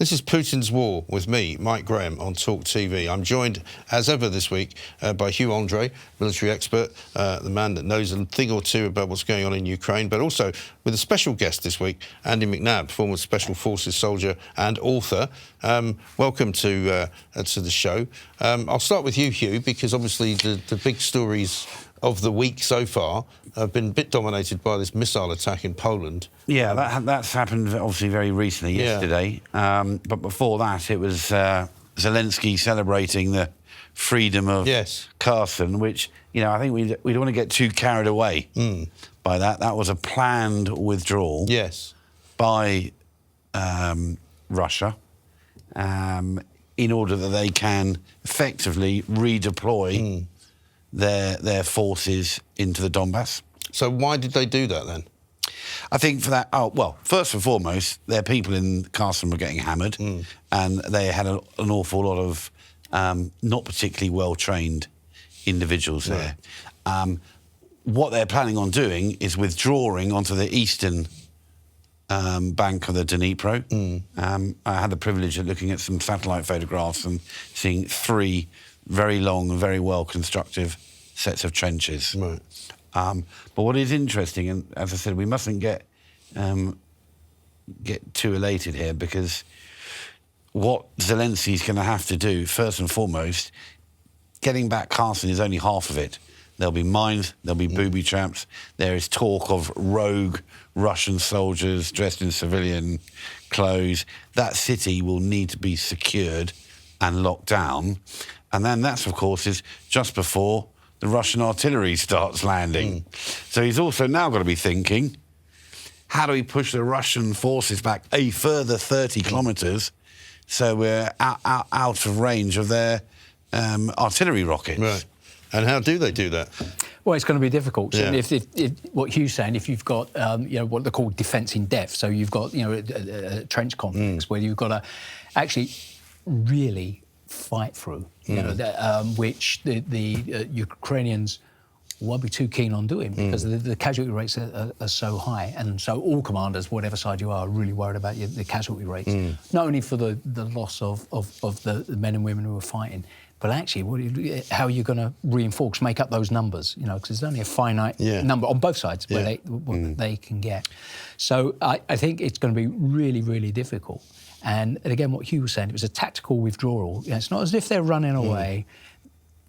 This is Putin's War with me, Mike Graham, on talkTV. I'm joined, as ever this week, by Hugh Andree, military expert, the man that knows a thing or two about what's going on in Ukraine, but also with a special guest this week, Andy McNab, former Special Forces soldier and author. Welcome to the show. I'll start with you, Hugh, because obviously the big stories of the week so far have been a bit dominated by this missile attack in Poland. Yeah, that's happened obviously very recently, yesterday. But before that, it was Zelensky celebrating the freedom of Kherson, which, you know, I think we don't want to get too carried away by that. That was a planned withdrawal by Russia in order that they can effectively redeploy their forces into the Donbass. So why did they do that then? I think for that, well, first and foremost, their people in Kherson were getting hammered, and they had an awful lot of not particularly well-trained individuals there. What they're planning on doing is withdrawing onto the eastern bank of the Dnipro. I had the privilege of looking at some satellite photographs and seeing 3 very long and very well-constructed sets of trenches. But what is interesting, and as I said, we mustn't get too elated here, because what Zelensky's going to have to do, first and foremost, getting back Kherson is only half of it. There'll be mines, there'll be booby traps. There is talk of rogue Russian soldiers dressed in civilian clothes. That city will need to be secured and locked down. And then that's, of course, is just before the Russian artillery starts landing. So he's also now got to be thinking, how do we push the Russian forces back a further 30 kilometres so we're out of range of their artillery rockets? Right. And how do they do that? Well, it's going to be difficult. So if what Hugh's saying, if you've got, you know, what they call defence in depth, so you've got, you know, a trench conflicts where you've got to actually really fight through, you know, which the Ukrainians won't be too keen on doing, because the casualty rates are so high, and so all commanders, whatever side you are really worried about the casualty rates, not only for the loss of the men and women who are fighting, but actually how are you going to reinforce, make up those numbers, you know, because there's only a finite number on both sides where they can get. So I think it's going to be really, really difficult. And again, what Hugh was saying, it was a tactical withdrawal. You know, it's not as if they're running away.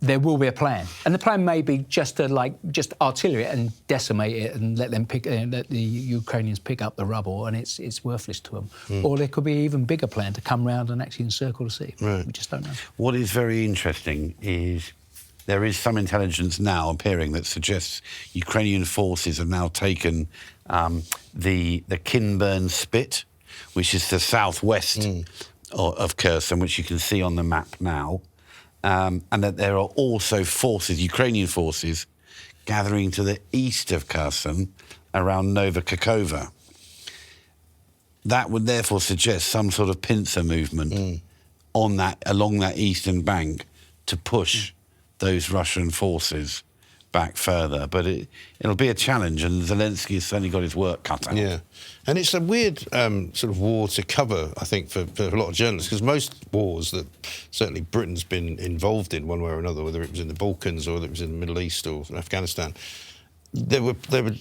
There will be a plan, and the plan may be just to just artillery it and decimate it and let the Ukrainians pick up the rubble, and it's worthless to them. Or there could be an even bigger plan to come round and actually encircle the city. We just don't know. What is very interesting is there is some intelligence now appearing that suggests Ukrainian forces have now taken the Kinburn Spit, which is the southwest of Kherson, which you can see on the map now, and that there are also forces, Ukrainian forces, gathering to the east of Kherson around Novokakova. That would therefore suggest some sort of pincer movement along that eastern bank to push those Russian forces back further. But it'll be a challenge, and Zelensky has certainly got his work cut out. Yeah, and it's a weird sort of war to cover, I think, for a lot of journalists, because most wars that certainly Britain's been involved in one way or another, whether it was in the Balkans or whether it was in the Middle East or Afghanistan, there were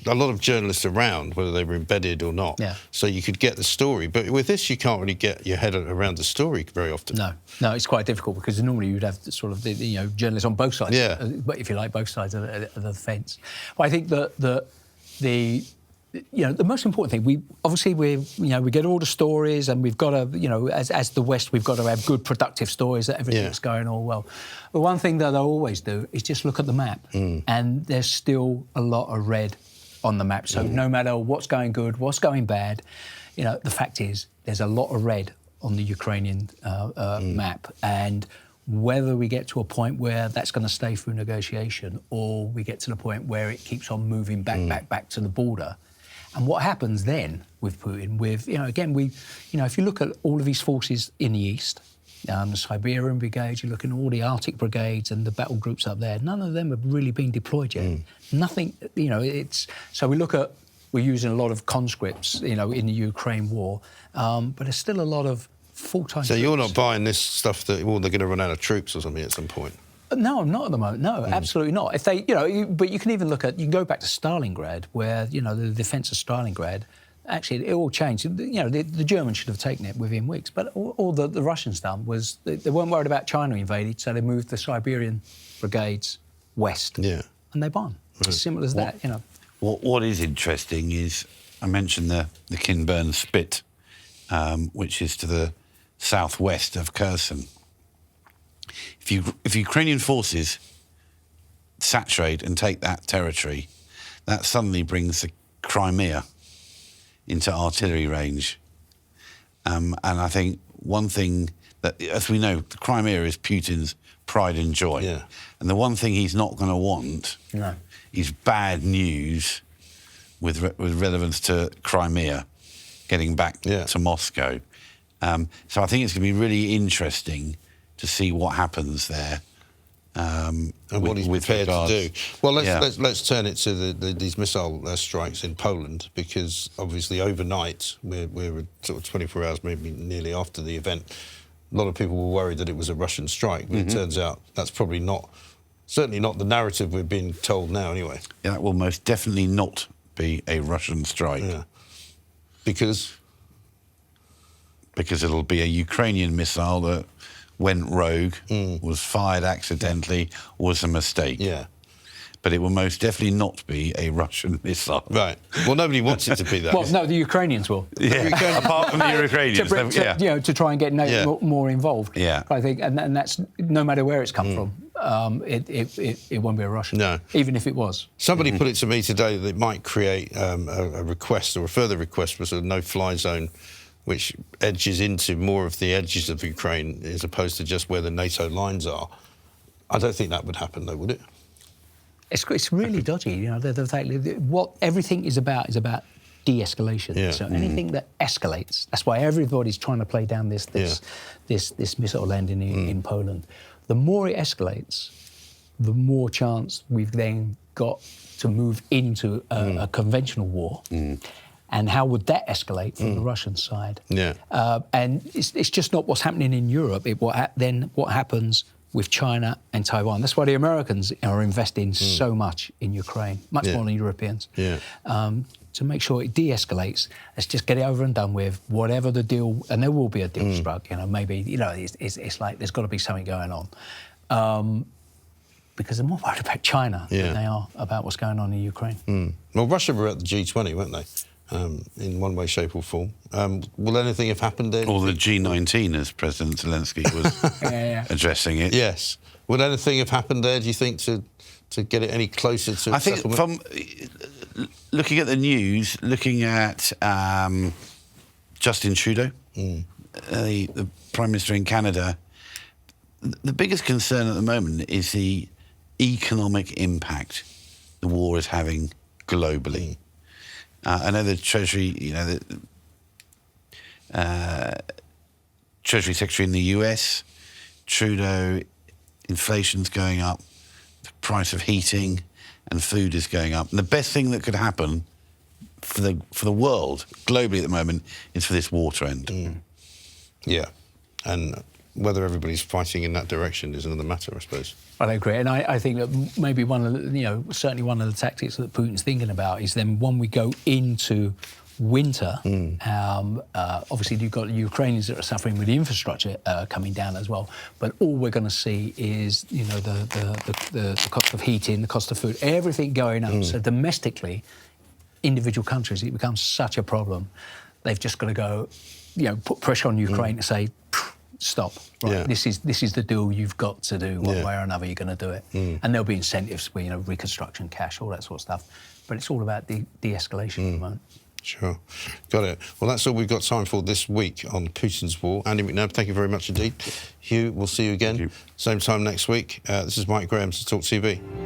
a lot of journalists around, whether they were embedded or not, so you could get the story. But with this, you can't really get your head around the story very often. No, it's quite difficult, because normally you'd have sort of the journalists on both sides, but if you like, both sides of the fence. But I think that the most important thing, we get all the stories, and we've got to, as the West, we've got to have good, productive stories that everything's going all well. But one thing that I always do is just look at the map, and there's still a lot of red on the map. So no matter what's going good, what's going bad, you know, the fact is there's a lot of red on the Ukrainian map, and whether we get to a point where that's going to stay through negotiation, or we get to the point where it keeps on moving back to the border. And what happens then with Putin, if you look at all of his forces in the east, the Siberian brigades, you look at all the Arctic brigades and the battle groups up there, none of them have really been deployed yet. Nothing, so we're using a lot of conscripts, in the Ukraine war, but there's still a lot of full-time. So you're not buying this stuff that, well, they're going to run out of troops or something at some point? No, I'm not at the moment. No, absolutely not. If they, but you can even look at, you can go back to Stalingrad, where, the defence of Stalingrad, actually, it all changed. The Germans should have taken it within weeks, but all the Russians done was they weren't worried about China invaded, so they moved the Siberian brigades west. Yeah. And they won. Right. As simple as that, What is interesting is, I mentioned the Kinburn Spit, which is to the southwest of Kherson. If Ukrainian forces saturate and take that territory, that suddenly brings the Crimea into artillery range. And I think one thing that, as we know, the Crimea is Putin's pride and joy. Yeah. And the one thing he's not going to want is bad news with relevance to Crimea getting back to Moscow. So I think it's going to be really interesting to see what happens there. And what he's prepared to do. Well, let's turn it to these missile strikes in Poland, because obviously overnight, we're sort of 24 hours, maybe nearly after the event, a lot of people were worried that it was a Russian strike, but it turns out that's probably certainly not the narrative we're being told now anyway. Yeah, that will most definitely not be a Russian strike. Yeah. Because it'll be a Ukrainian missile that went rogue, was fired accidentally, was a mistake. Yeah. But it will most definitely not be a Russian missile. Right. Well, nobody wants it to be that. Well, no, the Ukrainians will. Yeah, apart from the Ukrainians. To try and get NATO more involved. Yeah. I think, and that's no matter where it's come from, it won't be a Russian. No. Even if it was. Somebody put it to me today that it might create a request or a further request for sort of no-fly zone, which edges into more of the edges of Ukraine as opposed to just where the NATO lines are. I don't think that would happen, though, would it? It's really dodgy, the fact that what everything is about de-escalation. Yeah. So anything that escalates, that's why everybody's trying to play down this missile landing in Poland. The more it escalates, the more chance we've then got to move into a conventional war. And how would that escalate from the Russian side? Yeah. And it's just not what's happening in Europe. What happens with China and Taiwan. That's why the Americans are investing so much in Ukraine, much more than Europeans. Yeah. To make sure it de-escalates. Let's just get it over and done with. Whatever the deal, and there will be a deal struck. Maybe it's like there's got to be something going on. Because they're more worried about China than they are about what's going on in Ukraine. Well, Russia were at the G20, weren't they? In one way, shape or form. Will anything have happened there? Or the G19, as President Zelensky was addressing it. Yes. Would anything have happened there, do you think, to get it any closer to I think settlement? From looking at the news, looking at Justin Trudeau, the Prime Minister in Canada, the biggest concern at the moment is the economic impact the war is having globally. I know the Treasury, Treasury Secretary in the US, Trudeau, inflation's going up, the price of heating and food is going up. And the best thing that could happen for the world globally at the moment is for this war to end. Yeah. And whether everybody's fighting in that direction is another matter, I suppose. I agree, and I think that maybe one of the, certainly one of the tactics that Putin's thinking about is then when we go into winter, obviously you've got the Ukrainians that are suffering with the infrastructure coming down as well, but all we're going to see is, the cost of heating, the cost of food, everything going up. So domestically, individual countries, it becomes such a problem. They've just got to go, put pressure on Ukraine to say, stop. Right, yeah. This is the deal you've got to do. One way or another, you're going to do it. And there'll be incentives, reconstruction, cash, all that sort of stuff. But it's all about de-escalation at the moment. Sure. Got it. Well, that's all we've got time for this week on Putin's War. Andy McNab, thank you very much indeed. Hugh, we'll see you again. Same time next week. This is Mike Graham to talkTV.